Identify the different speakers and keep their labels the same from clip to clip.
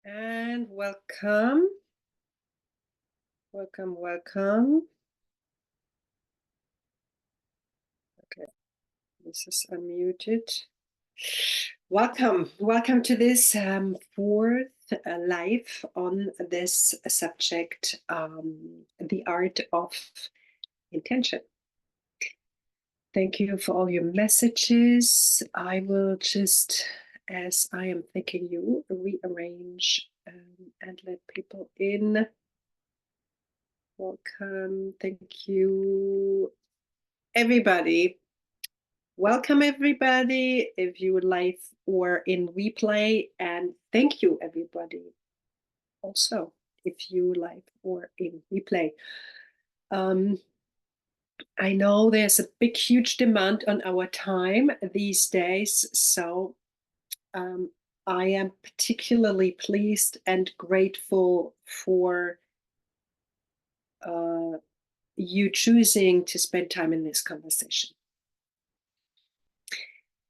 Speaker 1: And welcome. Welcome, welcome. Okay, this is unmuted. Welcome to this fourth live on this subject, the art of intention. Thank you for all your messages. I will just, as I am thanking you, rearrange and let people in. Welcome. Thank you, everybody. Welcome, everybody, if you would like or in replay. And thank you, everybody, also, if you like or in replay. I know there's a big, huge demand on our time these days. So I am particularly pleased and grateful for you choosing to spend time in this conversation.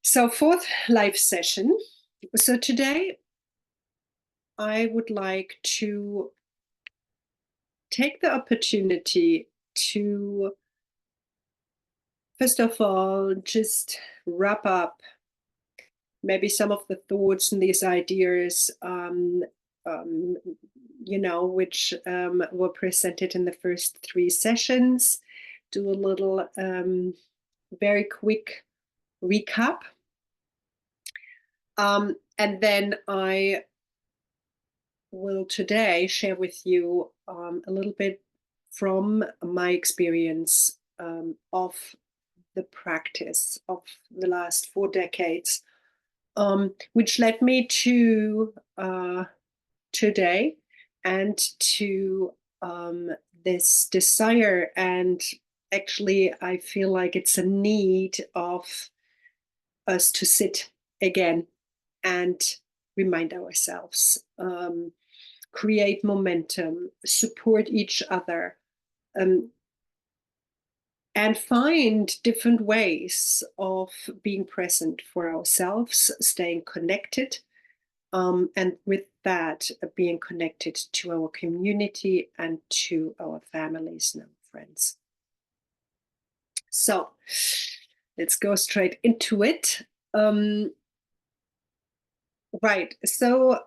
Speaker 1: So, fourth live session. So today I would like to take the opportunity to, first of all, just wrap up maybe some of the thoughts and these ideas, which were presented in the first three sessions. Do a little very quick recap. And then I will today share with you a little bit from my experience of the practice of the last 4 decades, which led me to today and to this desire. And actually, I feel like it's a need of us to sit again and remind ourselves, create momentum, support each other, and find different ways of being present for ourselves, staying connected, and with that, being connected to our community and to our families and friends. So let's go straight into it. Right. So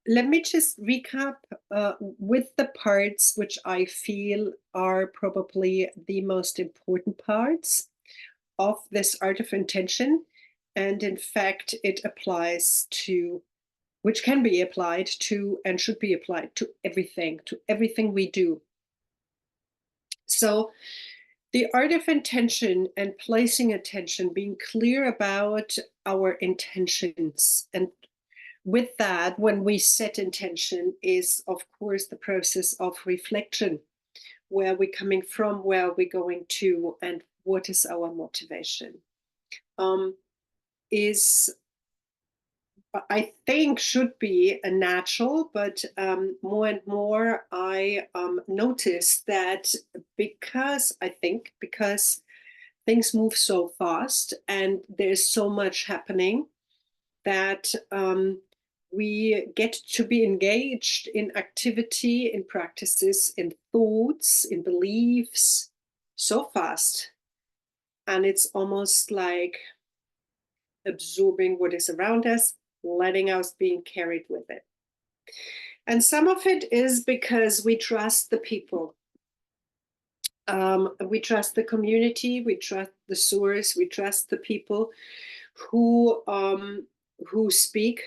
Speaker 1: let me just recap with the parts which I feel are probably the most important parts of this art of intention. And in fact, it applies to, which can be applied to and should be applied to everything we do. So the art of intention and placing attention, being clear about our intentions, and with that, when we set intention, is of course the process of reflection. Where are we coming from? Where are we going to? And what is our motivation? Is, I think, should be a natural, but more and more I notice that because things move so fast and there's so much happening that we get to be engaged in activity, in practices, in thoughts, in beliefs so fast. And it's almost like absorbing what is around us, letting us being carried with it. And some of it is because we trust the people. We trust the community, we trust the source, we trust the people who speak,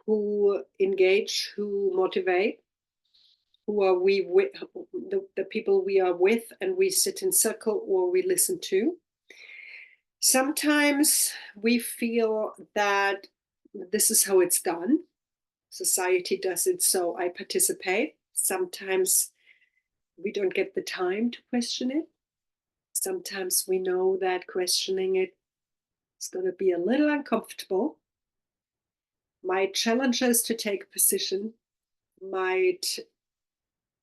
Speaker 1: who engage, who motivate, who are we with, the people we are with, and we sit in circle or we listen to. Sometimes we feel that this is how it's done. Society does it, so I participate. Sometimes we don't get the time to question it. Sometimes we know that questioning it is going to be a little uncomfortable. Might challenge us to take a position, might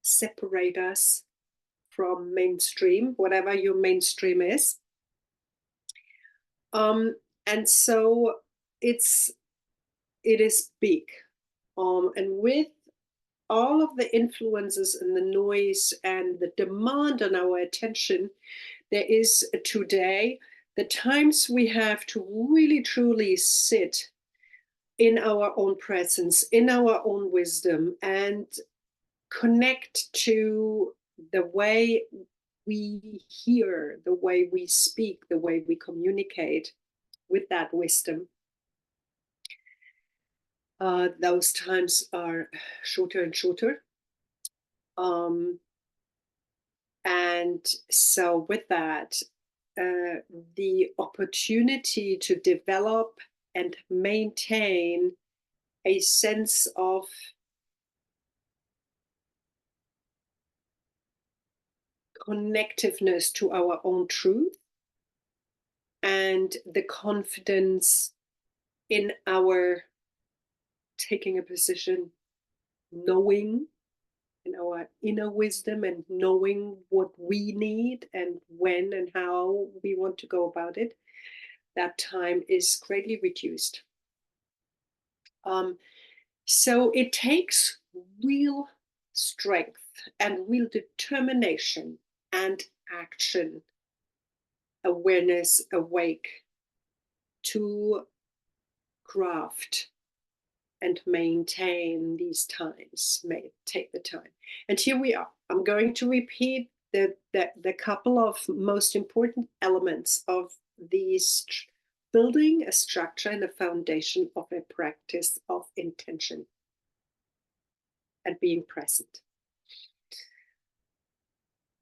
Speaker 1: separate us from mainstream, whatever your mainstream is. And so it is big. And with all of the influences and the noise and the demand on our attention, there is today the times we have to really truly sit in our own presence, in our own wisdom, and connect to the way we hear, the way we speak, the way we communicate with that wisdom. Those times are shorter and shorter. And so, with that, the opportunity to develop and maintain a sense of connectiveness to our own truth and the confidence in our taking a position, knowing in our inner wisdom and knowing what we need and when and how we want to go about it, that time is greatly reduced. So it takes real strength and real determination and action, awareness, awake, to craft and maintain these times. Take the time. And here we are. I'm going to repeat the couple of most important elements of these building a structure and a foundation of a practice of intention and being present.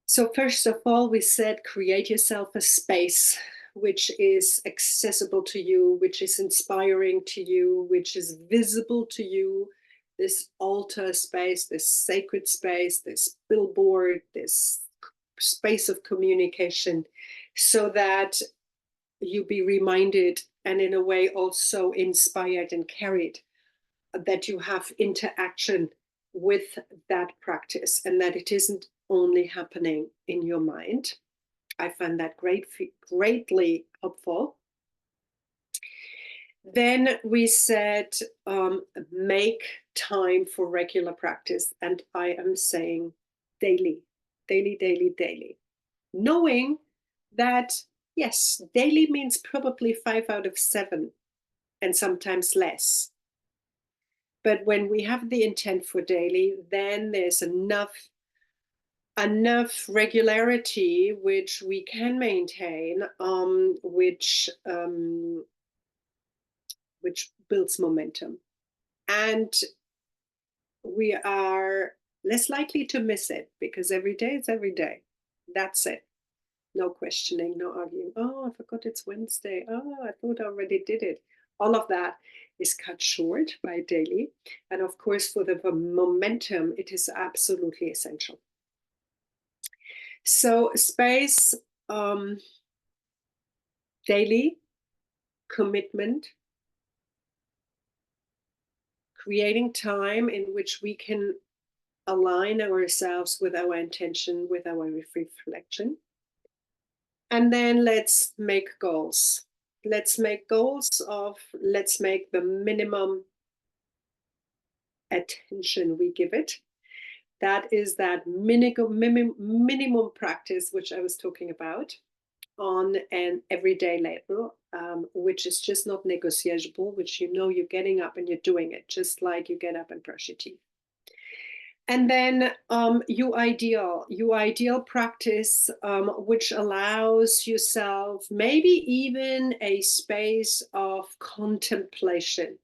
Speaker 1: So first of all, we said create yourself a space which is accessible to you, which is inspiring to you, which is visible to you. This altar space, this sacred space, this billboard, this space of communication, so that you be reminded and in a way also inspired and carried that you have interaction with that practice and that it isn't only happening in your mind. I find that greatly helpful. Then we said make time for regular practice. And I am saying daily, daily, daily, daily. Knowing that, yes, daily means probably 5 out of 7 and sometimes less. But when we have the intent for daily, then there's enough regularity which we can maintain, which builds momentum, and we are less likely to miss it because every day is every day. That's it. No questioning, no arguing. Oh, I forgot it's Wednesday. Oh, I thought I already did it. All of that is cut short by daily. And of course, for the momentum, it is absolutely essential. So space, daily commitment, creating time in which we can align ourselves with our intention, with our reflection. And then let's make goals. Let's make goals of, let's make the minimum attention we give it. That is that minimum practice, which I was talking about, on an everyday level, which is just not negotiable, which you know you're getting up and you're doing it, just like you get up and brush your teeth. And then your ideal practice, which allows yourself maybe even a space of contemplation,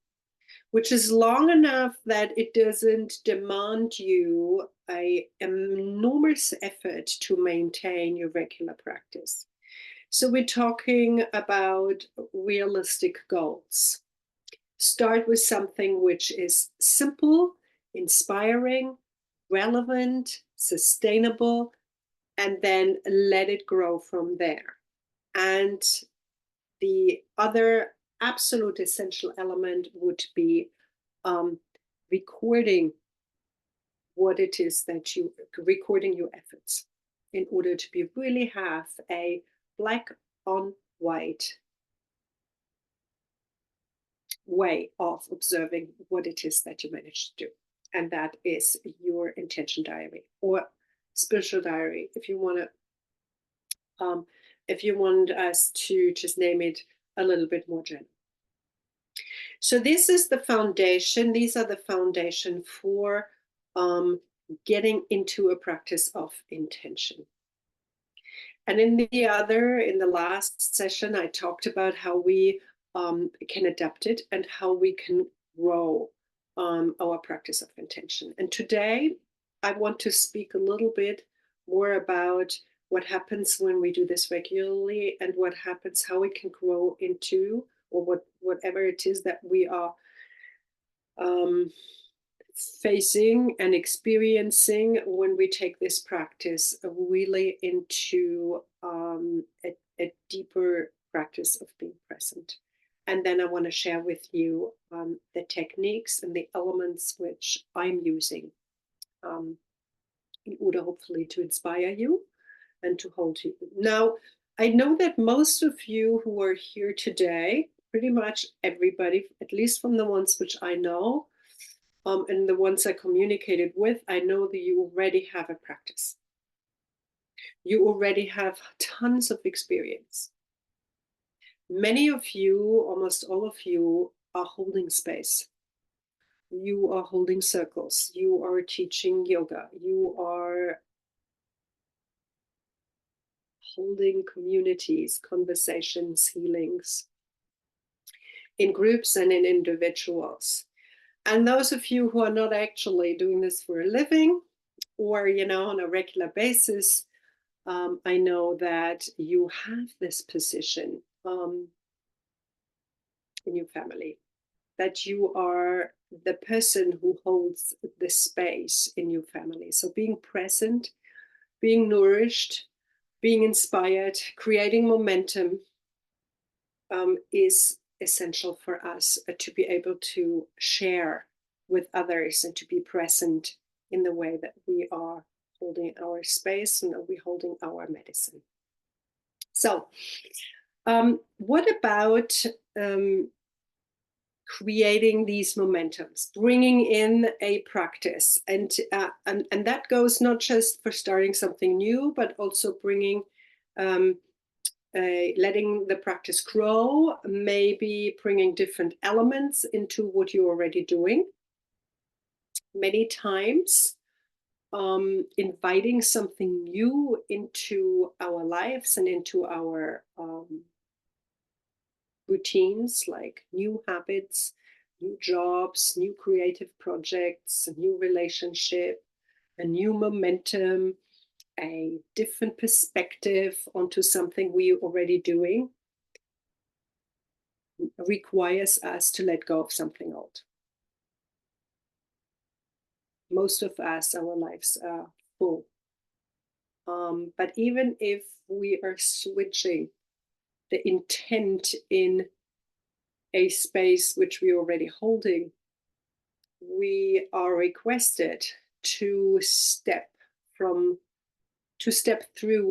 Speaker 1: which is long enough that it doesn't demand you an enormous effort to maintain your regular practice. So we're talking about realistic goals. Start with something which is simple, inspiring, relevant, sustainable, and then let it grow from there. And the other absolute essential element would be recording what it is that recording your efforts in order to be really have a black on white way of observing what it is that you manage to do. And that is your intention diary or spiritual diary, if you want us to just name it a little bit more general. So this is the foundation. These are the foundation for getting into a practice of intention. And in the last session, I talked about how we can adapt it and how we can grow our practice of intention. And today, I want to speak a little bit more about what happens when we do this regularly and what happens, how we can grow into, or whatever it is that we are facing and experiencing when we take this practice really into a deeper practice of being present. And then I want to share with you the techniques and the elements which I'm using in order hopefully to inspire you and to hold you. Now, I know that most of you who are here today, pretty much everybody, at least from the ones which I know, and the ones I communicated with, I know that you already have a practice. You already have tons of experience. Many of you, almost all of you, are holding space. You are holding circles. You are teaching yoga. You are holding communities, conversations, healings in groups and in individuals. And those of you who are not actually doing this for a living or, on a regular basis, I know that you have this position in your family, that you are the person who holds the space in your family. So being present, being nourished, being inspired, creating momentum is essential for us to be able to share with others and to be present in the way that we are holding our space and we holding our medicine. So, what about creating these momentums, bringing in a practice, and that goes not just for starting something new, but also bringing letting the practice grow, maybe bringing different elements into what you're already doing. Many times, inviting something new into our lives and into our routines, like new habits, new jobs, new creative projects, a new relationship, a new momentum, a different perspective onto something we're already doing, requires us to let go of something old. Most of us, our lives are full. But even if we are switching the intent in a space which we're already holding, we are requested to step through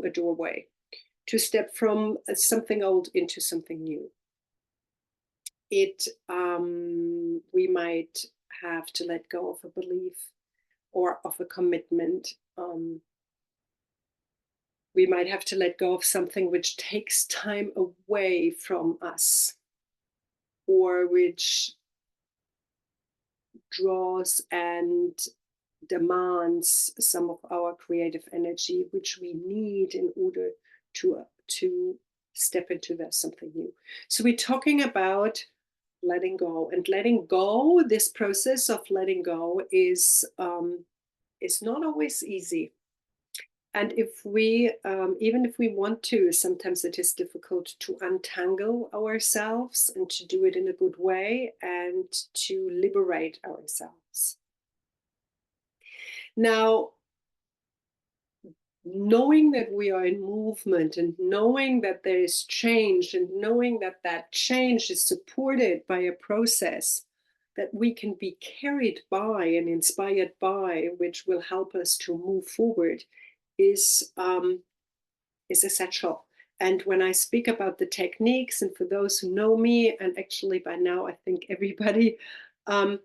Speaker 1: a doorway, to step from something old into something new. We might have to let go of a belief or of a commitment. We might have to let go of something which takes time away from us, or which draws and demands some of our creative energy, which we need in order to step into that something new. So we're talking about letting go, and letting go. This process of letting go is not always easy. And if we, even if we want to, sometimes it is difficult to untangle ourselves and to do it in a good way and to liberate ourselves. Now, knowing that we are in movement and knowing that there is change and knowing that that change is supported by a process that we can be carried by and inspired by, which will help us to move forward, is essential. And when I speak about the techniques, and for those who know me, and actually by now I think everybody, um,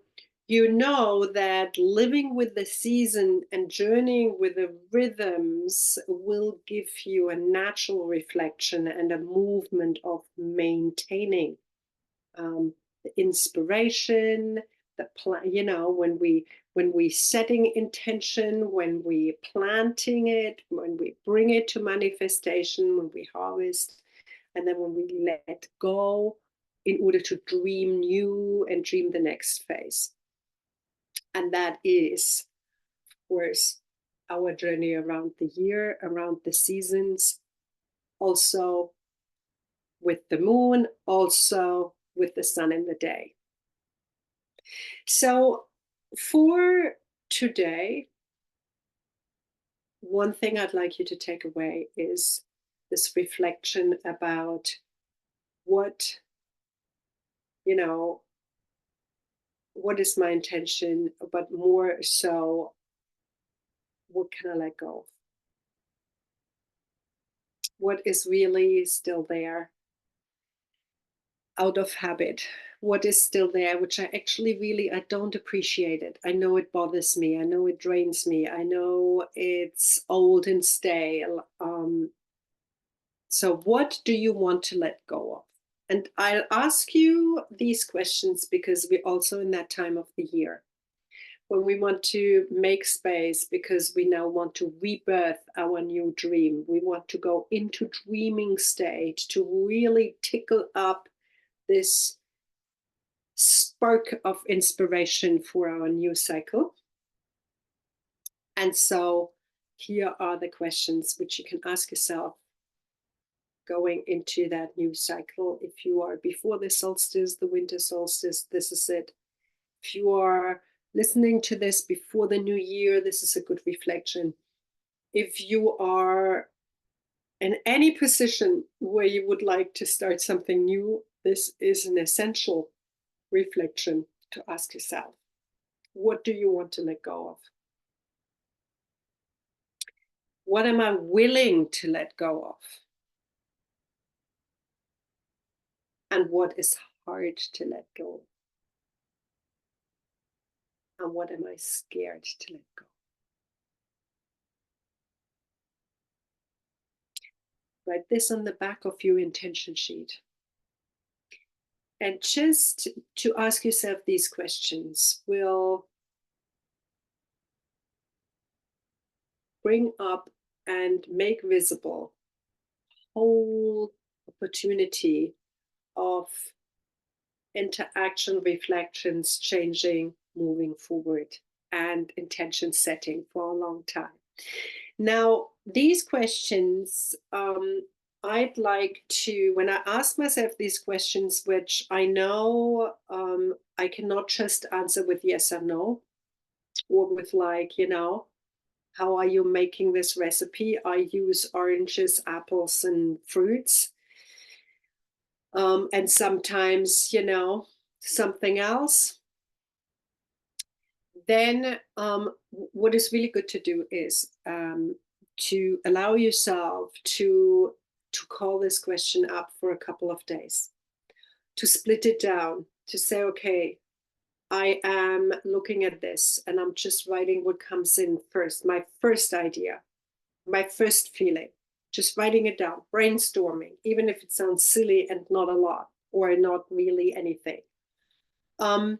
Speaker 1: you know that living with the season and journeying with the rhythms will give you a natural reflection and a movement of maintaining the inspiration, the plan. You know, when we setting intention, when we planting it, when we bring it to manifestation, when we harvest, and then when we let go in order to dream new and dream the next phase. And that is, of course, our journey around the year, around the seasons, also with the moon, also with the sun in the day. So for today, one thing I'd like you to take away is this reflection about what, you know, what is my intention, but more so, what can I let go of? What is really still there out of habit? What is still there, which I actually really, I don't appreciate it. I know it bothers me. I know it drains me. I know it's old and stale. So what do you want to let go of? And I'll ask you these questions because we're also in that time of the year when we want to make space, because we now want to rebirth our new dream. We want to go into dreaming state to really tickle up this spark of inspiration for our new cycle. And so here are the questions which you can ask yourself going into that new cycle. If you are before the solstice, the winter solstice, this is it. If you are listening to this before the new year, this is a good reflection. If you are in any position where you would like to start something new, this is an essential reflection to ask yourself. What do you want to let go of? What am I willing to let go of? And what is hard to let go of? And what am I scared to let go? Write this on the back of your intention sheet. And just to ask yourself these questions will bring up and make visible whole opportunity of interaction, reflections, changing, moving forward, and intention setting for a long time. Now, these questions, I'd like to, when I ask myself these questions, which I know I cannot just answer with yes or no, or with like, how are you making this recipe? I use oranges, apples, and fruits. And sometimes, something else. Then what is really good to do is to allow yourself to call this question up for a couple of days, to split it down, to say, okay, I am looking at this and I'm just writing what comes in first, my first idea, my first feeling, just writing it down, brainstorming, even if it sounds silly and not a lot or not really anything. And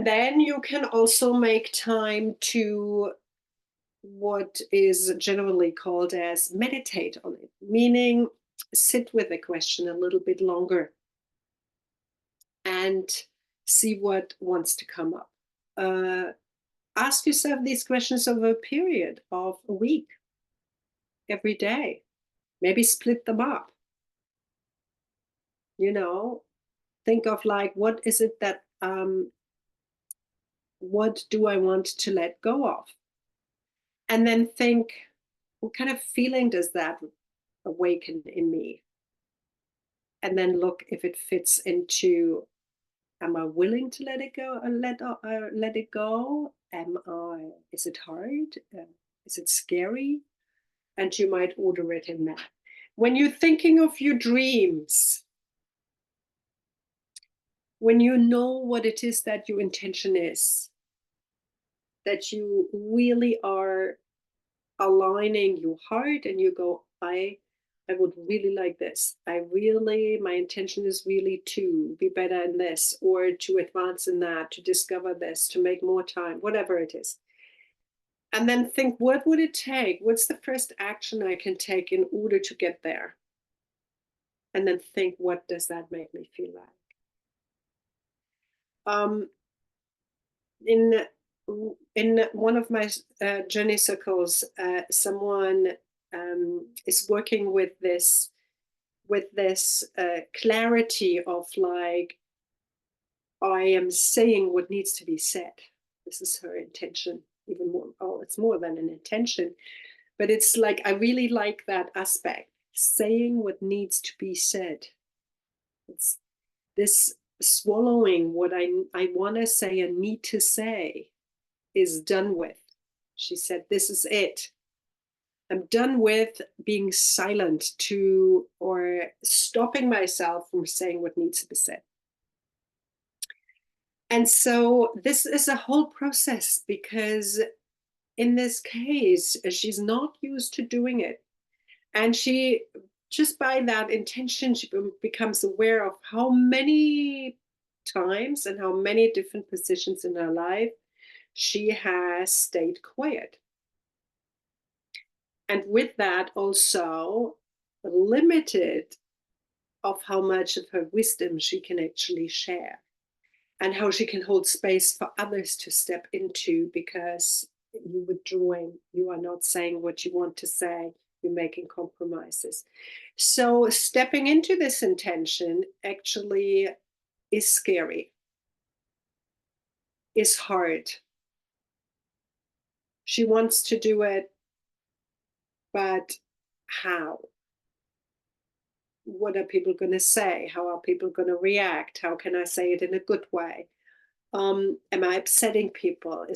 Speaker 1: then you can also make time to what is generally called as meditate on it, meaning sit with the question a little bit longer and see what wants to come up. Ask yourself these questions over a period of a week, every day. Maybe split them up. Think of like, what is it that, what do I want to let go of? And then think, what kind of feeling does that awaken in me? And then look if it fits into, am I willing to let it go and let it go? Is it hard? Is it scary? And you might order it in that. When you're thinking of your dreams, when you know what it is that your intention is, that you really are aligning your heart and you go, I would really like this. My intention is really to be better in this, or to advance in that, to discover this, to make more time, whatever it is. And then think, what would it take? What's the first action I can take in order to get there? And then think, what does that make me feel like? Um, in in one of my journey circles, someone is working with this clarity of like, I am saying what needs to be said. This is her intention. Even more, oh, it's more than an intention, but it's like I really like that aspect. Saying what needs to be said. It's this swallowing what I want to say and need to say is done with. She said, this is it. I'm done with being silent to or stopping myself from saying what needs to be said. And so this is a whole process because in this case, she's not used to doing it. And she, just by that intention, she becomes aware of how many times and how many different positions in her life she has stayed quiet. And with that also limited of how much of her wisdom she can actually share and how she can hold space for others to step into, because you're withdrawing, you are not saying what you want to say, you're making compromises. So stepping into this intention actually is scary, is hard. She wants to do it, but how? What are people going to say? How are people going to react? How can I say it in a good way? Am I upsetting people?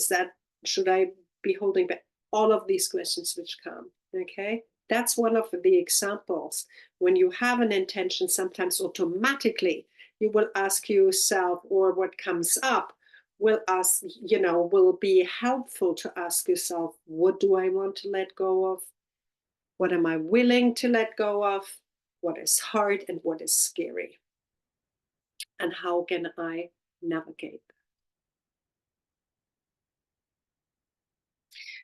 Speaker 1: Should I be holding back? All of these questions which come, okay? That's one of the examples. When you have an intention, sometimes automatically you will ask yourself, or what comes up will be helpful to ask yourself, what do I want to let go of? What am I willing to let go of? What is hard and what is scary? And how can I navigate?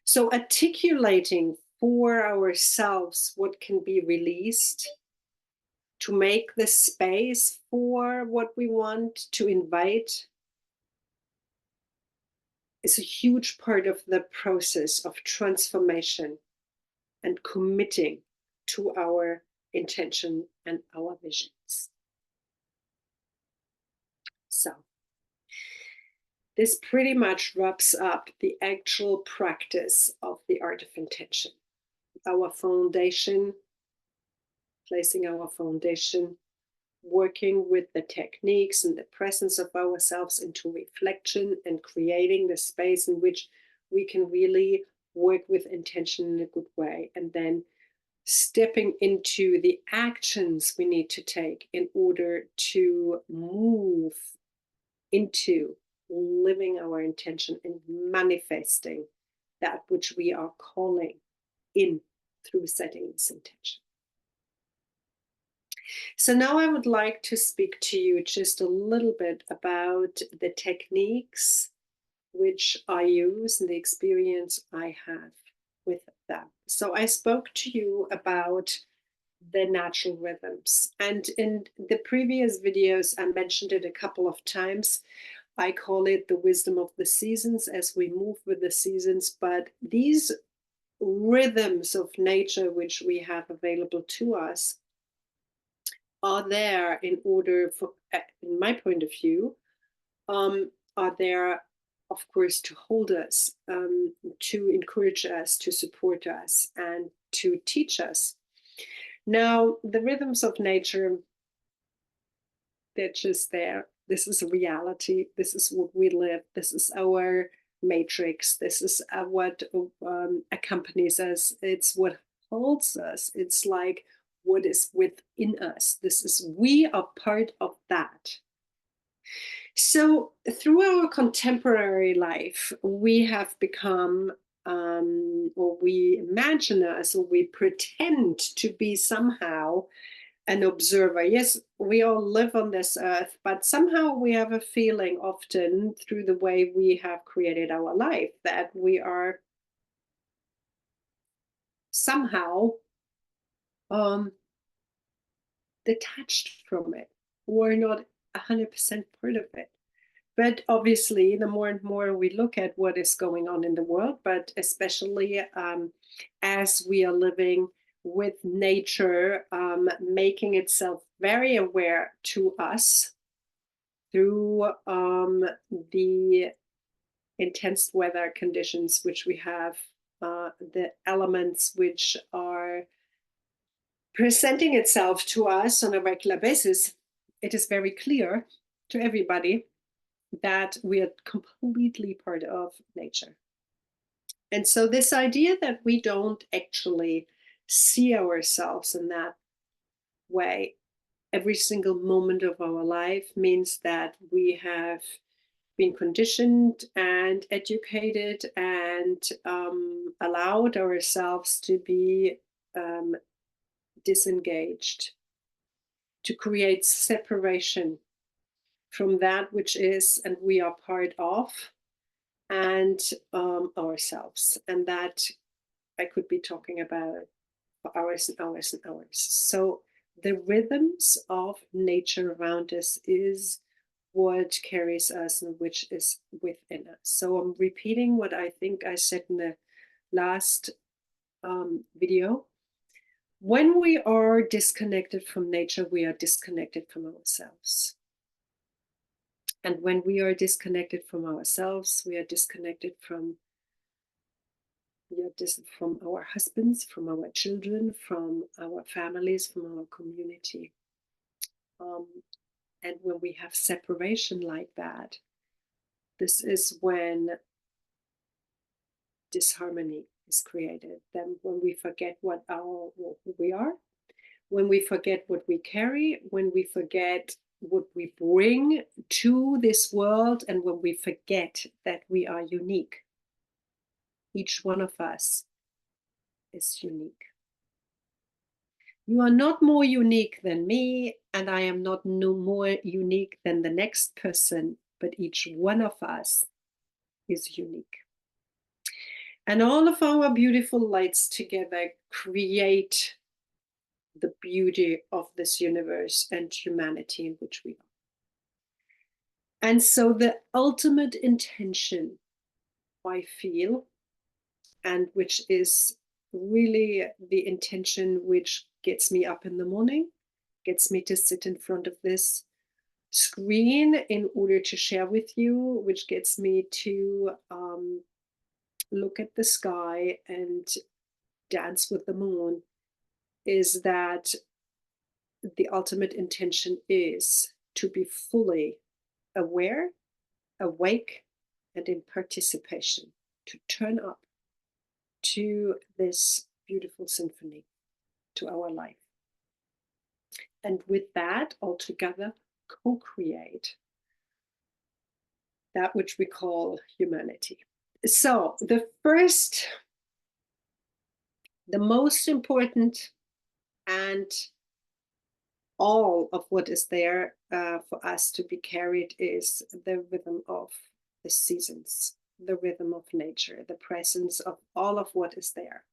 Speaker 1: So articulating for ourselves what can be released to make the space for what we want to invite is a huge part of the process of transformation and committing to our intention and our visions. So this pretty much wraps up the actual practice of the art of intention. Our foundation, placing our foundation, working with the techniques and the presence of ourselves into reflection and creating the space in which we can really work with intention in a good way, and then stepping into the actions we need to take in order to move into living our intention and manifesting that which we are calling in through setting this intention. So now I would like to speak to you just a little bit about the techniques which I use and the experience I have with them. So I spoke to you about the natural rhythms. And in the previous videos, I mentioned it a couple of times. I call it the wisdom of the seasons as we move with the seasons. But these rhythms of nature, which we have available to us, are there in order for, in my point of view, are there, of course, to hold us, to encourage us, to support us, and to teach us. Now, the rhythms of nature, they're just there. This is reality. This is what we live. This is our matrix. This is what accompanies us. It's what holds us. It's like what is within us. We are part of that. So through our contemporary life, we have become, or we imagine us, or we pretend to be somehow an observer. Yes, we all live on this earth, but somehow we have a feeling often through the way we have created our life that we are somehow um, detached from it. We're not 100% part of it. But obviously, the more and more we look at what is going on in the world, but especially as we are living with nature making itself very aware to us through the intense weather conditions which we have, the elements which are presenting itself to us on a regular basis, it is very clear to everybody that we are completely part of nature. And so, this idea that we don't actually see ourselves in that way every single moment of our life means that we have been conditioned and educated and allowed ourselves to be disengaged, to create separation from that which is and we are part of, and ourselves. And that I could be talking about for hours and hours and hours. So the rhythms of nature around us is what carries us and which is within us. So I'm repeating what I think I said in the last video. When we are disconnected from nature, we are disconnected from ourselves. And when we are disconnected from ourselves, we are disconnected from our husbands, from our children, from our families, from our community. And when we have separation like that, this is when disharmony is created. Then when we forget who we are, when we forget what we carry, when we forget what we bring to this world, and when we forget that we are unique. Each one of us is unique. You are not more unique than me, and I am not no more unique than the next person, but each one of us is unique. And all of our beautiful lights together create the beauty of this universe and humanity in which we are. And so the ultimate intention, I feel, and which is really the intention which gets me up in the morning, gets me to sit in front of this screen in order to share with you, which gets me to look at the sky and dance with the moon, is that the ultimate intention is to be fully aware, awake, and in participation, to turn up to this beautiful symphony, to our life. And with that, all together, co-create that which we call humanity. So the most important, and all of what is there for us to be carried, is the rhythm of the seasons, the rhythm of nature, the presence of all of what is there.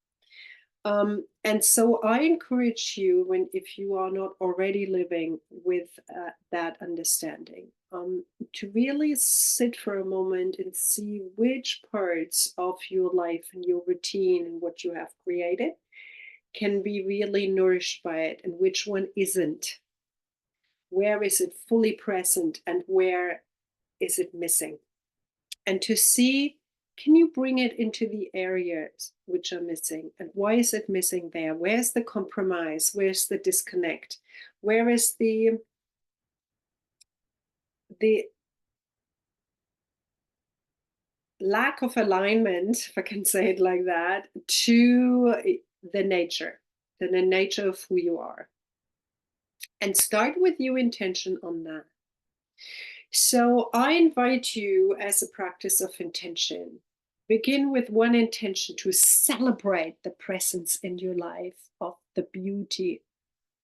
Speaker 1: And so I encourage you, if you are not already living with that understanding, to really sit for a moment and see which parts of your life and your routine and what you have created can be really nourished by it, and which one isn't. Where is it fully present and where is it missing? And to see, can you bring it into the areas which are missing? And why is it missing there? Where's the compromise? Where's the disconnect? Where is the lack of alignment, if I can say it like that, to the nature? the nature of who you are. And start with your intention on that. So I invite you, as a practice of intention, begin with one intention to celebrate the presence in your life of the beauty,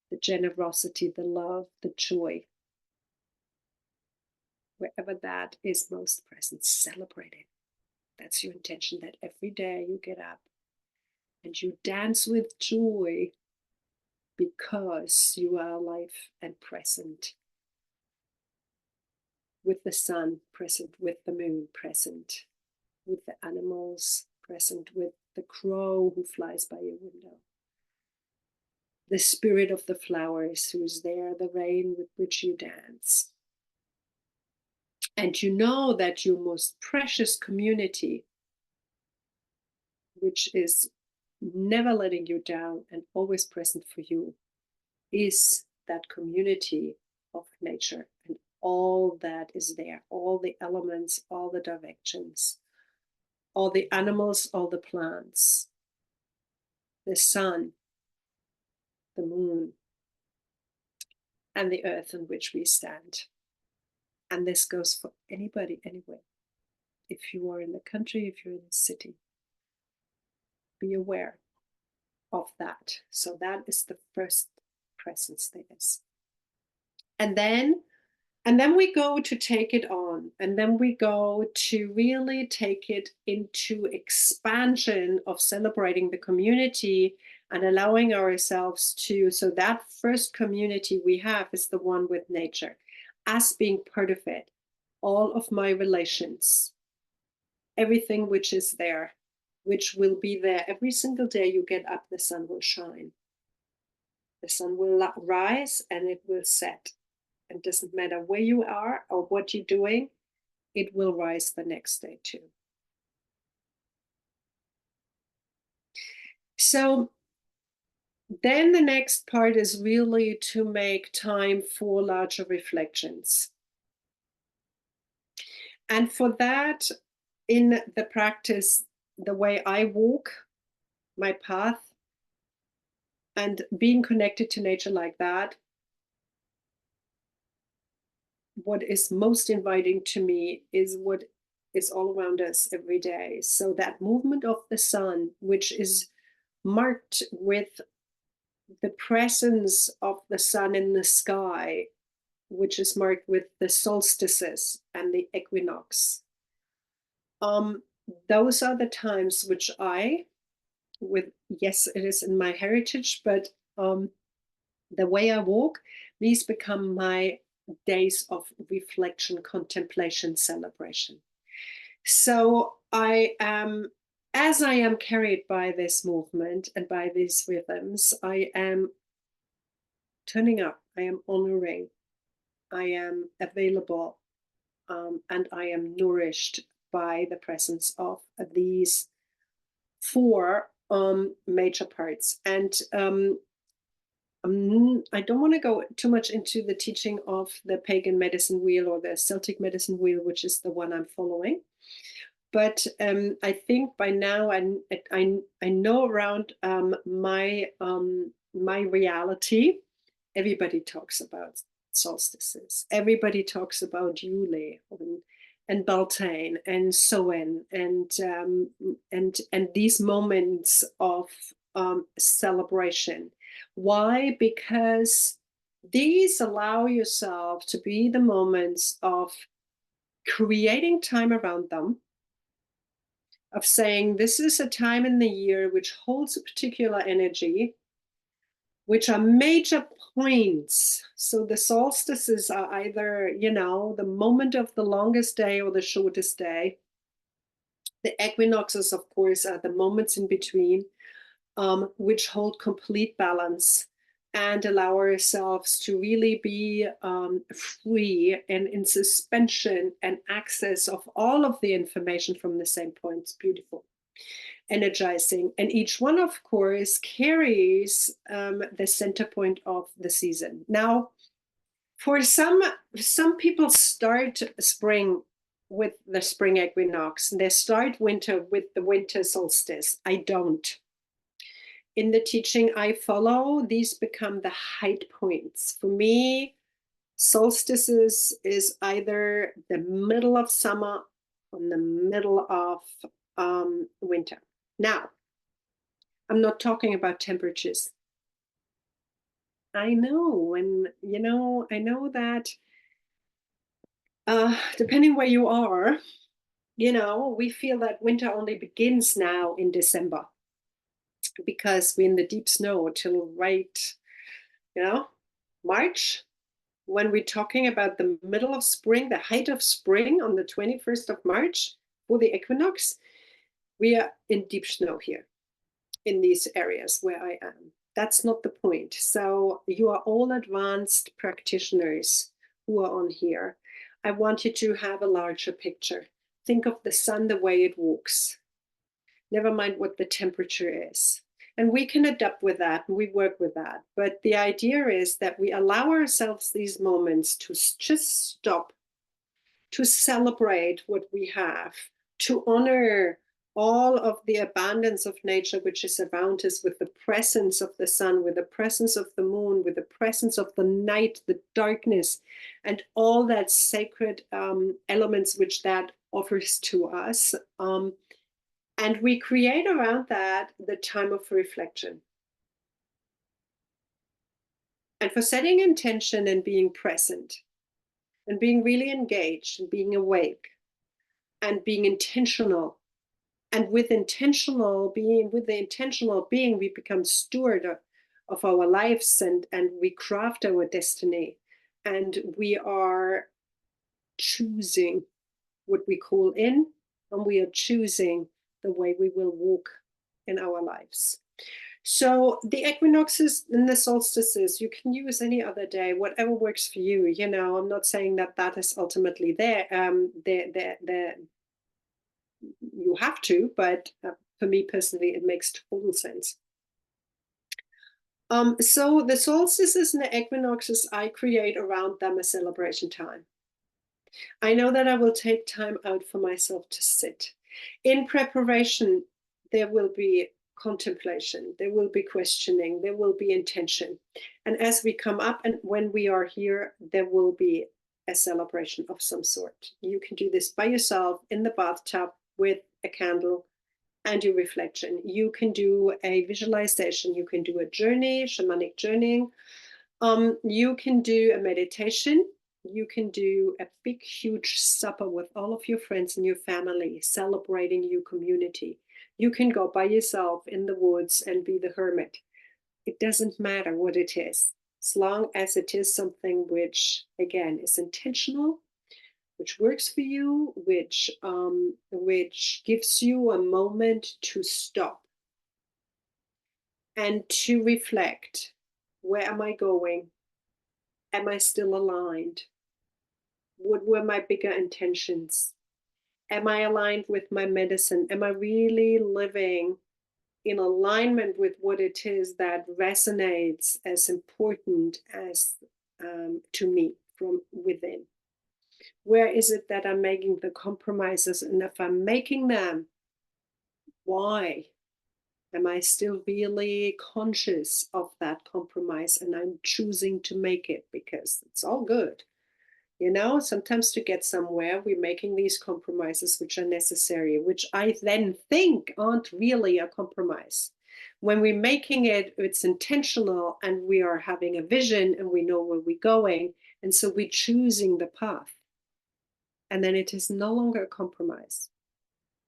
Speaker 1: the generosity, the love, the joy. Wherever that is most present, celebrate it. That's your intention, that every day you get up and you dance with joy because you are alive and present with the sun, present with the moon, present with the animals, present with the crow who flies by your window, the spirit of the flowers who's there, the rain with which you dance. And you know that your most precious community, which is never letting you down and always present for you, is that community of nature and all that is there, all the elements, all the directions, all the animals, all the plants, the sun, the moon, and the earth on which we stand. And this goes for anybody, anywhere. If you are in the country, if you're in the city, be aware of that. So that is the first presence there is. And then we go to take it on, and then we go to really take it into expansion of celebrating the community and allowing ourselves to, so that first community we have is the one with nature, us being part of it, all of my relations, everything which is there, which will be there every single day you get up, the sun will shine. The sun will rise and it will set. It doesn't matter where you are or what you're doing, it will rise the next day too. So then the next part is really to make time for larger reflections. And for that, in the practice, the way I walk my path and being connected to nature like that, what is most inviting to me is what is all around us every day. So that movement of the sun, which is marked with the presence of the sun in the sky, which is marked with the solstices and the equinox. Those are the times which yes, it is in my heritage, but the way I walk, these become my days of reflection, contemplation, celebration. So as I am carried by this movement and by these rhythms, I am turning up, I am honoring, I am available, and I am nourished by the presence of these four major parts. And I don't want to go too much into the teaching of the pagan medicine wheel or the Celtic medicine wheel, which is the one I'm following. But I think by now I know around my reality, everybody talks about solstices. Everybody talks about Yule and Beltane and Samhain and these moments of celebration. Why? Because these allow yourself to be the moments of creating time around them, of saying this is a time in the year which holds a particular energy, which are major points. So the solstices are either, the moment of the longest day or the shortest day. The equinoxes, of course, are the moments in between, which hold complete balance and allow ourselves to really be free and in suspension and access of all of the information from the same points. Beautiful, energizing. And each one, of course, carries the center point of the season. Now, for some people start spring with the spring equinox, and they start winter with the winter solstice. I don't. in the teaching I follow, these become the height points. For me, solstices is either the middle of summer or the middle of winter. Now, I'm not talking about temperatures. I know, and I know that depending where you are, we feel that winter only begins now in December because we're in the deep snow till right, you know, March. When we're talking about the middle of spring, the height of spring on the 21st of March for the equinox, we are in deep snow here in these areas where I am. That's not the point. So you are all advanced practitioners who are on here. I want you to have a larger picture. Think of the sun the way it walks. Never mind what the temperature is. And we can adapt with that and we work with that. But the idea is that we allow ourselves these moments to just stop, to celebrate what we have, to honor all of the abundance of nature which is around us, with the presence of the sun, with the presence of the moon, with the presence of the night, the darkness, and all that sacred elements which that offers to us. And we create around that the time of reflection. And for setting intention and being present and being really engaged and being awake and being intentional. And with the intentional being, we become steward of our lives, and we craft our destiny. And we are choosing what we call in, and we are choosing the way we will walk in our lives. So the equinoxes and the solstices, you can use any other day, whatever works for you. I'm not saying that is ultimately there. You have to, but for me personally, it makes total sense. So the solstices and the equinoxes, I create around them a celebration time. I know that I will take time out for myself to sit. In preparation, there will be contemplation, there will be questioning, there will be intention. And as we come up and when we are here, there will be a celebration of some sort. You can do this by yourself in the bathtub with a candle and your reflection. You can do a visualization, you can do a journey, shamanic journeying. You can do a meditation. You can do a big, huge supper with all of your friends and your family, celebrating your community. You can go by yourself in the woods and be the hermit. It doesn't matter what it is, as long as it is something which, again, is intentional, which works for you, which gives you a moment to stop and to reflect. Where am I going? Am I still aligned? What were my bigger intentions? Am I aligned with my medicine? Am I really living in alignment with what it is that resonates as important as to me from within? Where is it that I'm making the compromises? And if I'm making them, why? Am I still really conscious of that compromise and I'm choosing to make it because it's all good? Sometimes to get somewhere, we're making these compromises which are necessary, which I then think aren't really a compromise. When we're making it, it's intentional and we are having a vision and we know where we're going. And so we're choosing the path. And then it is no longer a compromise.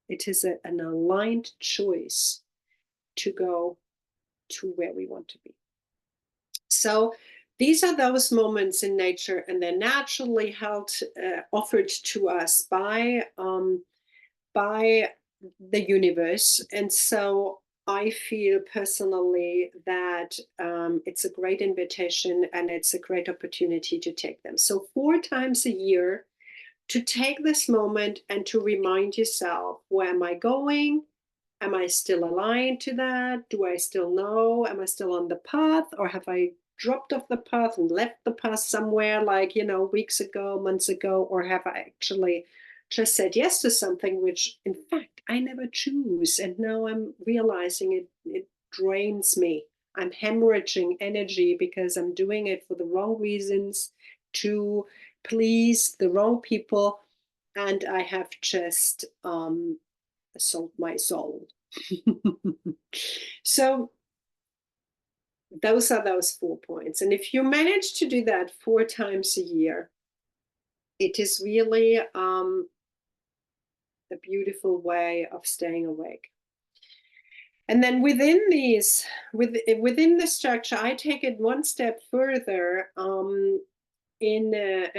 Speaker 1: It is an aligned choice to go to where we want to be. So these are those moments in nature, and they're naturally offered to us by the universe. And so I feel personally that it's a great invitation and it's a great opportunity to take them. So 4 times a year, to take this moment and to remind yourself, where am I going? Am I still aligned to that? Do I still know? Am I still on the path? Or have I dropped off the path and left the path somewhere like, weeks ago, months ago? Or have I actually just said yes to something which, in fact, I never choose? And now I'm realizing it drains me. I'm hemorrhaging energy because I'm doing it for the wrong reasons, to please the wrong people, and I have just sold my soul. So those are those 4 points. And if you manage to do that 4 times a year, it is really a beautiful way of staying awake. And then within the structure, I take it one step further. And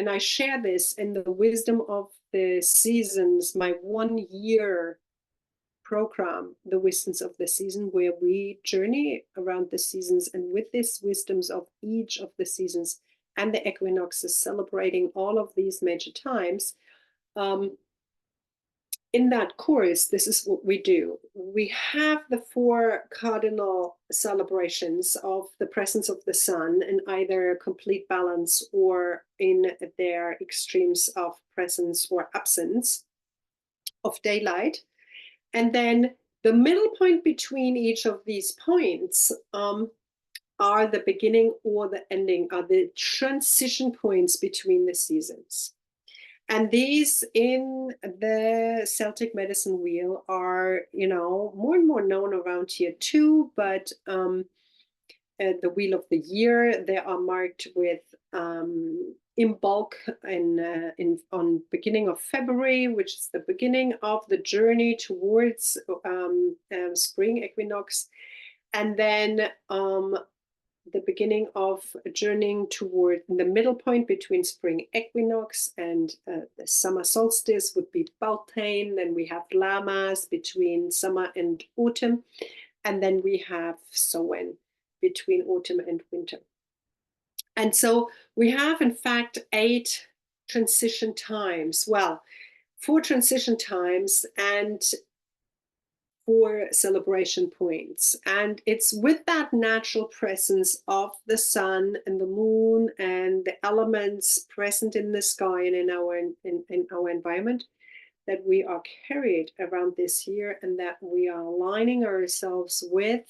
Speaker 1: I share this in the Wisdom of the Seasons, my 1 year program, the Wisdoms of the Season, where we journey around the seasons, and with these wisdoms of each of the seasons and the equinoxes, celebrating all of these major times. In that course, this is what we do. We have the 4 cardinal celebrations of the presence of the sun in either complete balance or in their extremes of presence or absence of daylight. And then the middle point between each of these points are the beginning or the ending, are the transition points between the seasons. And these in the Celtic medicine wheel are, more and more known around here too, but the wheel of the year, they are marked with in bulk on beginning of February, which is the beginning of the journey towards spring equinox. And then the beginning of journeying toward the middle point between spring equinox and the summer solstice would be Beltane. Then we have Lammas between summer and autumn. And then we have Samhain between autumn and winter. And so we have, in fact, 8 transition times. Well, 4 transition times and 4 celebration points. And it's with that natural presence of the sun and the moon and the elements present in the sky and in our environment that we are carried around this year, and that we are aligning ourselves with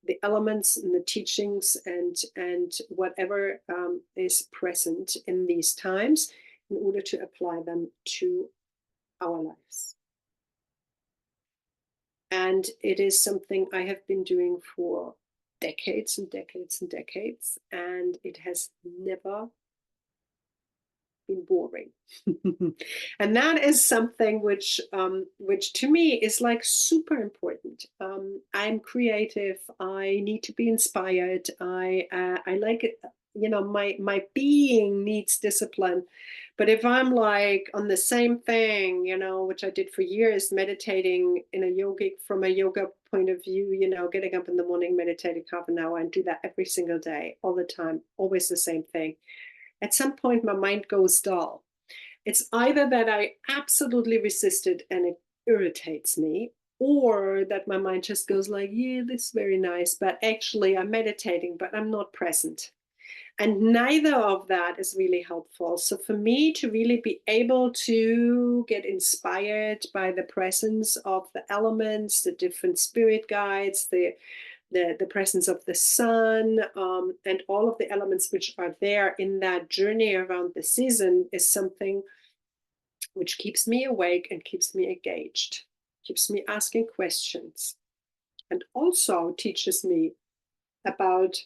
Speaker 1: the elements and the teachings and whatever is present in these times in order to apply them to our lives. And it is something I have been doing for decades and decades and decades, and it has never been boring. And that is something which to me is like super important. I'm creative. I need to be inspired. I like it. My being needs discipline. But if I'm like on the same thing, which I did for years, meditating from a yoga point of view, getting up in the morning, meditating half an hour, and do that every single day, all the time, always the same thing. At some point, my mind goes dull. It's either that I absolutely resist it and it irritates me, or that my mind just goes like, yeah, this is very nice, but actually I'm meditating, but I'm not present. And neither of that is really helpful. So for me to really be able to get inspired by the presence of the elements, the different spirit guides, the presence of the sun, and all of the elements which are there in that journey around the season is something which keeps me awake and keeps me engaged, keeps me asking questions, and also teaches me about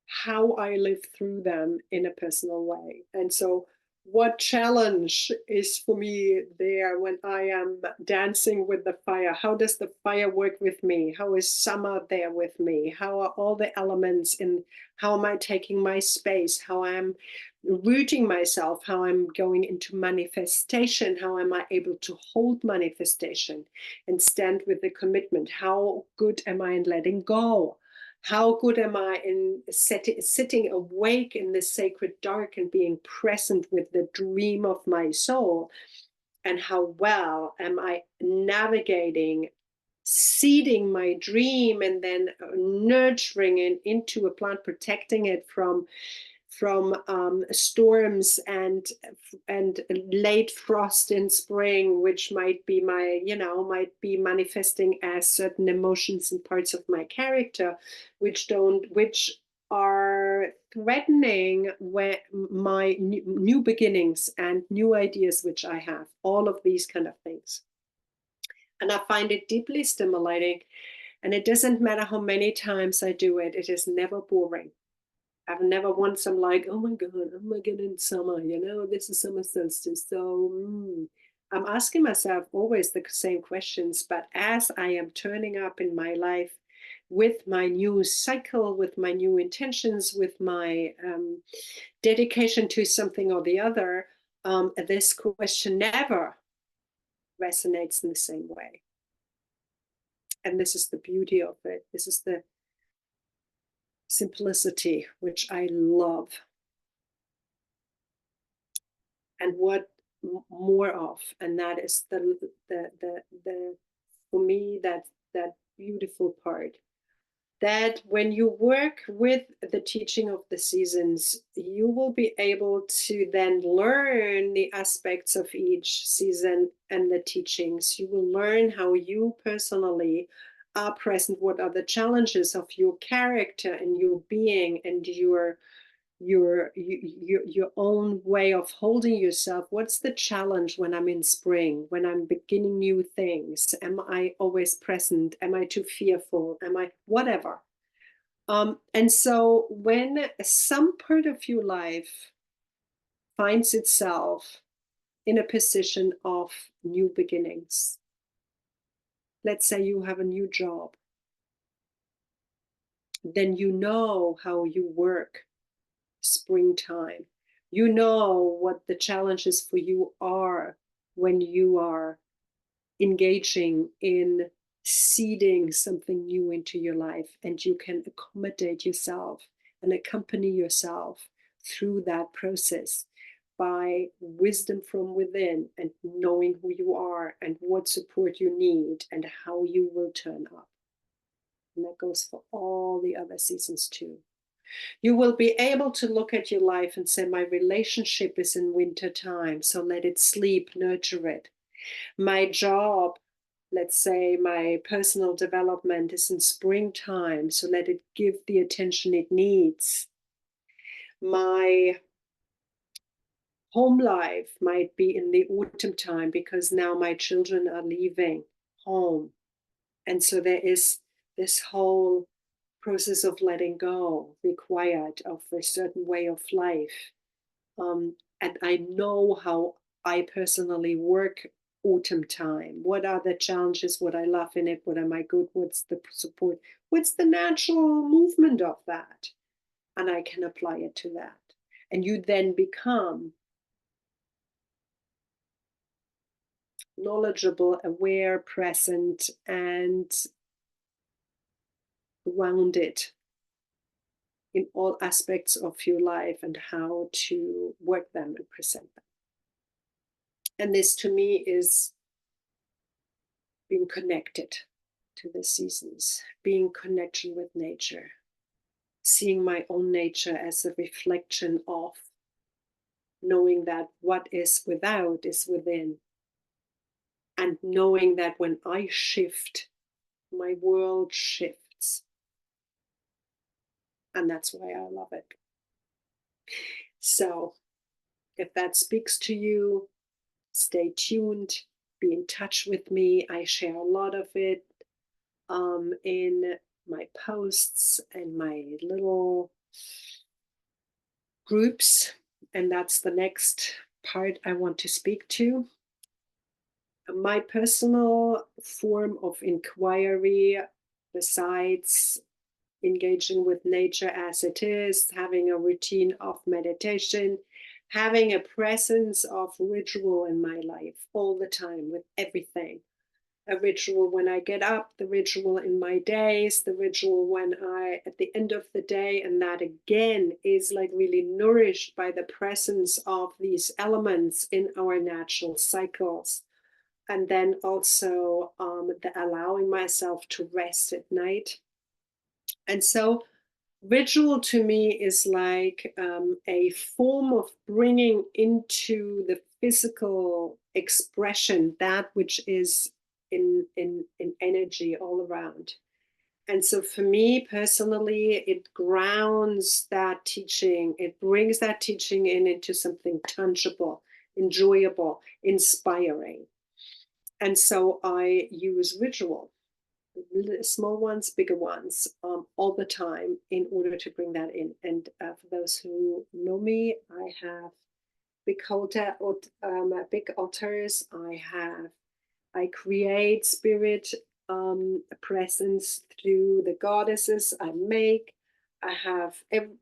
Speaker 1: how I live through them in a personal way. And so what challenge is for me there when I am dancing with the fire? How does the fire work with me? How is summer there with me? How are all the elements in? How am I taking my space? How I'm rooting myself? How I'm going into manifestation? How am I able to hold manifestation and stand with the commitment? How good am I in letting go? How good am I in sitting awake in the sacred dark and being present with the dream of my soul? And how well am I navigating, seeding my dream and then nurturing it into a plant, protecting it from storms and late frost in spring, which might be might be manifesting as certain emotions and parts of my character, which are threatening my new beginnings and new ideas which I have, all of these kind of things. And I find it deeply stimulating. And it doesn't matter how many times I do it, it is never boring. I've never once I'm like, oh my God, in summer, this is summer solstice. So I'm asking myself always the same questions. But as I am turning up in my life with my new cycle, with my new intentions, with my dedication to something or the other, this question never resonates in the same way. And this is the beauty of it. This is the simplicity, which I love. And what more of, and that is the for me, that beautiful part, that when you work with the teaching of the seasons, you will be able to then learn the aspects of each season and the teachings. You will learn how you personally are present, what are the challenges of your character and your being and your own way of holding yourself. What's the challenge when I'm in spring, when I'm beginning new things? Am I always present? Am I too fearful? Am I whatever? And so when some part of your life finds itself in a position of new beginnings, let's say you have a new job, then you know how you work springtime. You know what the challenges for you are when you are engaging in seeding something new into your life, and you can accommodate yourself and accompany yourself through that process by wisdom from within and knowing who you are and what support you need and how you will turn up. And that goes for all the other seasons too. You will be able to look at your life and say, my relationship is in winter time, so let it sleep, nurture it. My job, let's say my personal development is in springtime, so let it give the attention it needs. My home life might be in the autumn time because now my children are leaving home. And so there is this whole process of letting go required of a certain way of life. And I know how I personally work autumn time. What are the challenges? What I love in it? What am I good? What's the support? What's the natural movement of that? And I can apply it to that. And you then become knowledgeable, aware, present, and grounded in all aspects of your life and how to work them and present them. And this to me is being connected to the seasons, being connection with nature, seeing my own nature as a reflection of knowing that what is without is within, and knowing that when I shift, my world shifts. And that's why I love it. So if that speaks to you, stay tuned, be in touch with me. I share a lot of it in my posts and my little groups. And that's the next part I want to speak to. My personal form of inquiry, besides engaging with nature as it is, having a routine of meditation, having a presence of ritual in my life all the time with everything. A ritual when I get up, the ritual in my days, the ritual when I, at the end of the day, and that again is like really nourished by the presence of these elements in our natural cycles. And then also the allowing myself to rest at night. And so Ritual to me is like a form of bringing into the physical expression that which is in energy all around. And so for me personally, it grounds that teaching, it brings that teaching into something tangible, enjoyable, inspiring. And so I use ritual, small ones, bigger ones, all the time in order to bring that in. And for those who know me, I have big altars. I create spirit presence through the goddesses I make. I have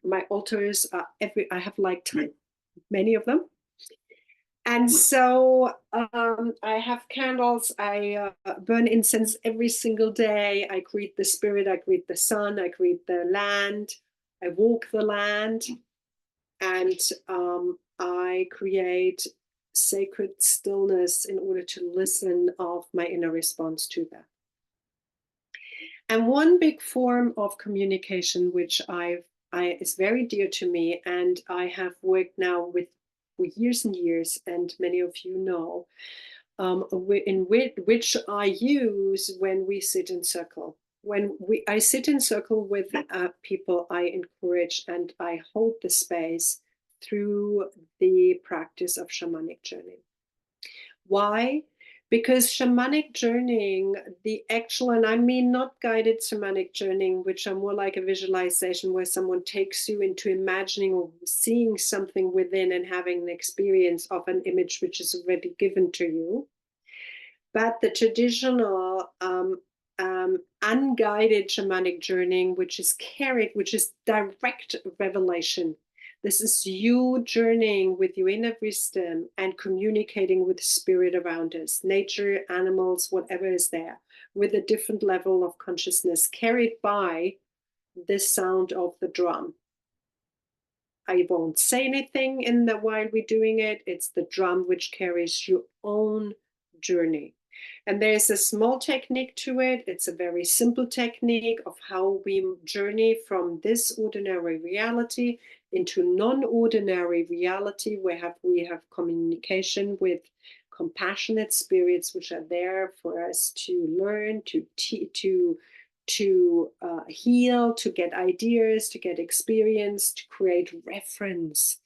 Speaker 1: my altars are I have like many of them. And so I have candles. I burn incense every single day. I greet the spirit. I greet the sun. I greet the land. I walk the land. And I create sacred stillness in order to listen of my inner response to that. And one big form of communication, which is very dear to me, and I have worked now with for years and years, and many of you know, in which I use when we sit in circle. When I sit in circle with people, I encourage and I hold the space through the practice of shamanic journey. Why? Because shamanic journeying, the actual, and I mean not guided shamanic journeying, which are more like a visualization where someone takes you into imagining or seeing something within and having an experience of an image which is already given to you. But the traditional unguided shamanic journeying, which is carried, which is direct revelation. This is you journeying with your inner wisdom and communicating with the spirit around us, nature, animals, whatever is there, with a different level of consciousness carried by the sound of the drum. I won't say anything in the while we're doing it. It's the drum which carries your own journey. And there's a small technique to it. It's a very simple technique of how we journey from this ordinary reality into non-ordinary reality, where we have communication with compassionate spirits, which are there for us to learn, to heal, to get ideas, to get experience, to create reference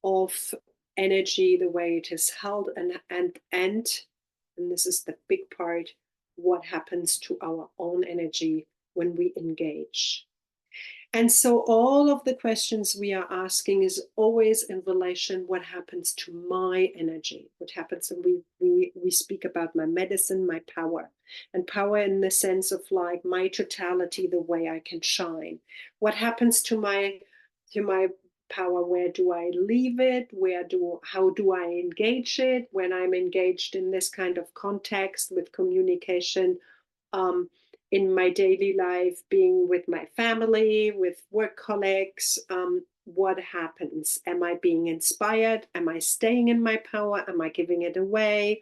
Speaker 1: of energy, the way it is held, and this is the big part, what happens to our own energy when we engage. And so all of the questions we are asking is always in relation, what happens to my energy? What happens when we speak about my medicine, my power, and power in the sense of like my totality, the way I can shine. What happens to my power? Where do I leave it? How do I engage it when I'm engaged in this kind of context with communication? In my daily life, being with my family, with work colleagues, what happens? Am I being inspired? Am I staying in my power? Am I giving it away?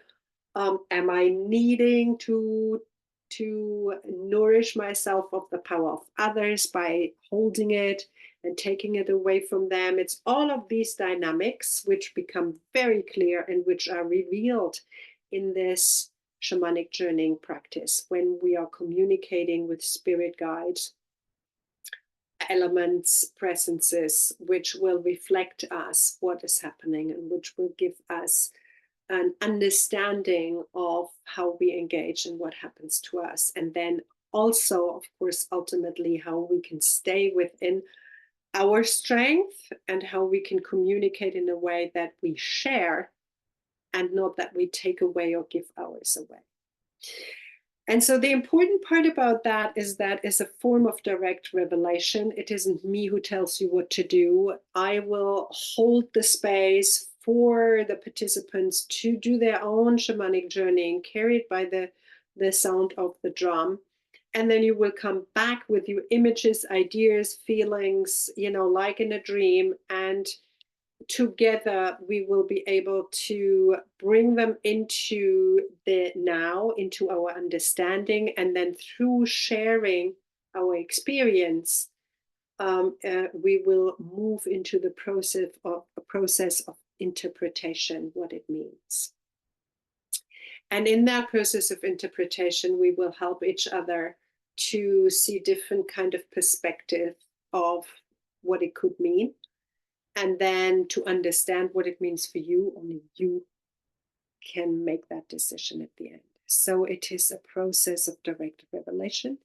Speaker 1: Am I needing to nourish myself of the power of others by holding it and taking it away from them? It's all of these dynamics which become very clear and which are revealed in this shamanic journeying practice when we are communicating with spirit guides, elements, presences, which will reflect us what is happening and which will give us an understanding of how we engage and what happens to us. And then also, of course, ultimately, how we can stay within our strength and how we can communicate in a way that we share and not that we take away or give ours away. And so the important part about that is a form of direct revelation. It isn't me who tells you what to do. I will hold the space for the participants to do their own shamanic journeying, carried by the sound of the drum. And then you will come back with your images, ideas, feelings, like in a dream. And together we will be able to bring them into the now, into our understanding, and then through sharing our experience, we will move into the process of interpretation, what it means. And in that process of interpretation, we will help each other to see different kind of perspective of what it could mean, and then to understand what it means for you. Only you can make that decision at the end. So it is a process of direct revelation.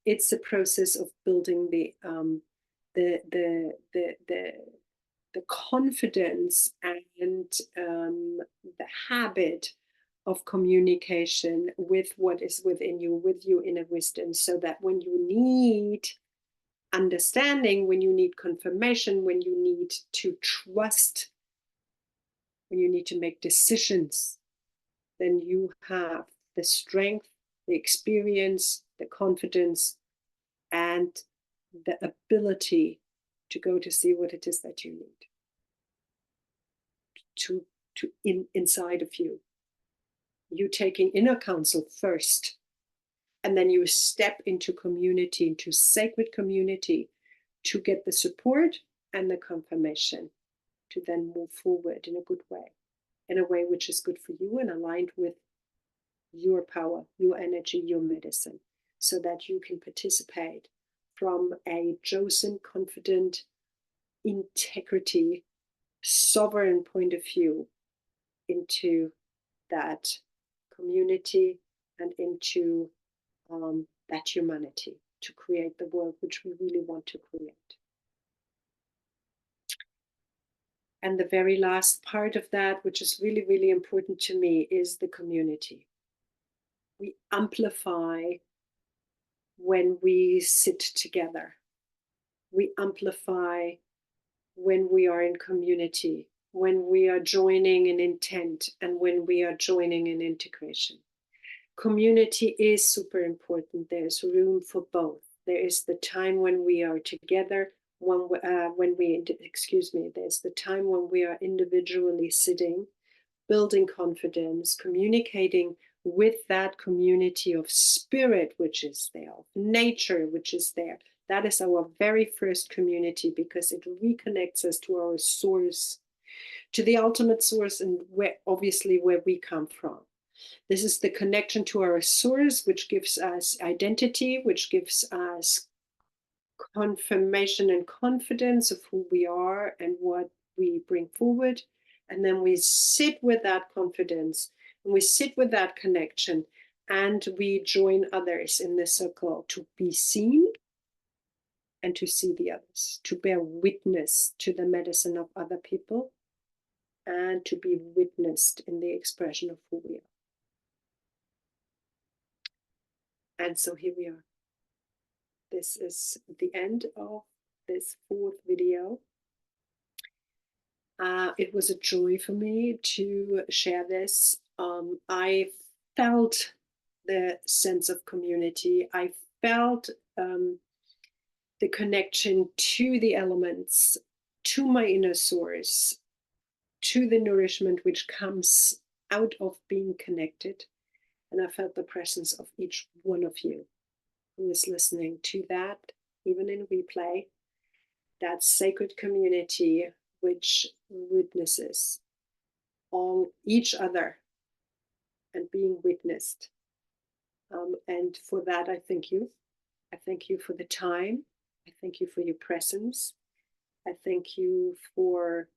Speaker 1: It's a process of building the confidence and the habit of communication with what is within you, with your inner wisdom, so that when you need understanding, when you need confirmation, when you need to trust, when you need to make decisions, then you have the strength, the experience, the confidence, and the ability to go to see what it is that you need inside of you. You taking inner counsel first, and then you step into community, into sacred community, to get the support and the confirmation to then move forward in a good way, in a way which is good for you and aligned with your power, your energy, your medicine, so that you can participate from a chosen, confident, integrity, sovereign point of view into that community and into that humanity, to create the world which we really want to create. And the very last part of that, which is really, really important to me, is the community. We amplify when we sit together. We amplify when we are in community, when we are joining in intent, and when we are joining in integration. Community is super important. There's room for both. There is the time when we are together, there's the time when we are individually sitting, building confidence, communicating with that community of spirit, which is there, of nature, which is there. That is our very first community, because it reconnects us to our source, to the ultimate source, and where we come from. This is the connection to our source, which gives us identity, which gives us confirmation and confidence of who we are and what we bring forward. And then we sit with that confidence, and we sit with that connection, and we join others in the circle to be seen and to see the others, to bear witness to the medicine of other people, and to be witnessed in the expression of who we are. And so here we are. This is the end of this 4th video. It was a joy for me to share this. I felt the sense of community. I felt the connection to the elements, to my inner source, to the nourishment which comes out of being connected. And I felt the presence of each one of you who is listening to that, even in replay, that sacred community which witnesses on each other and being witnessed. And for that, I thank you. I thank you for the time. I thank you for your presence. I thank you for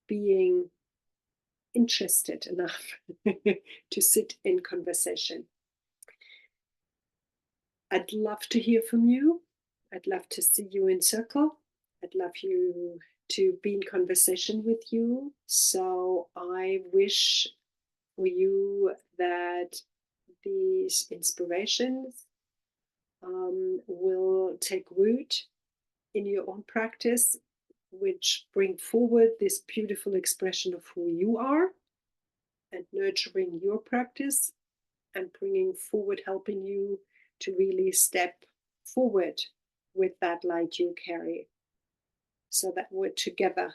Speaker 1: being interested enough to sit in conversation. I'd love to hear from you. I'd love to see you in circle. I'd love you to be in conversation with you. So I wish for you that these inspirations will take root in your own practice, which bring forward this beautiful expression of who you are, and nurturing your practice and bringing forward, helping you to really step forward with that light you carry, so that we're together.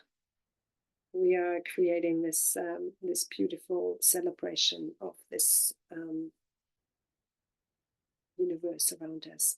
Speaker 1: We are creating this this beautiful celebration of this universe around us.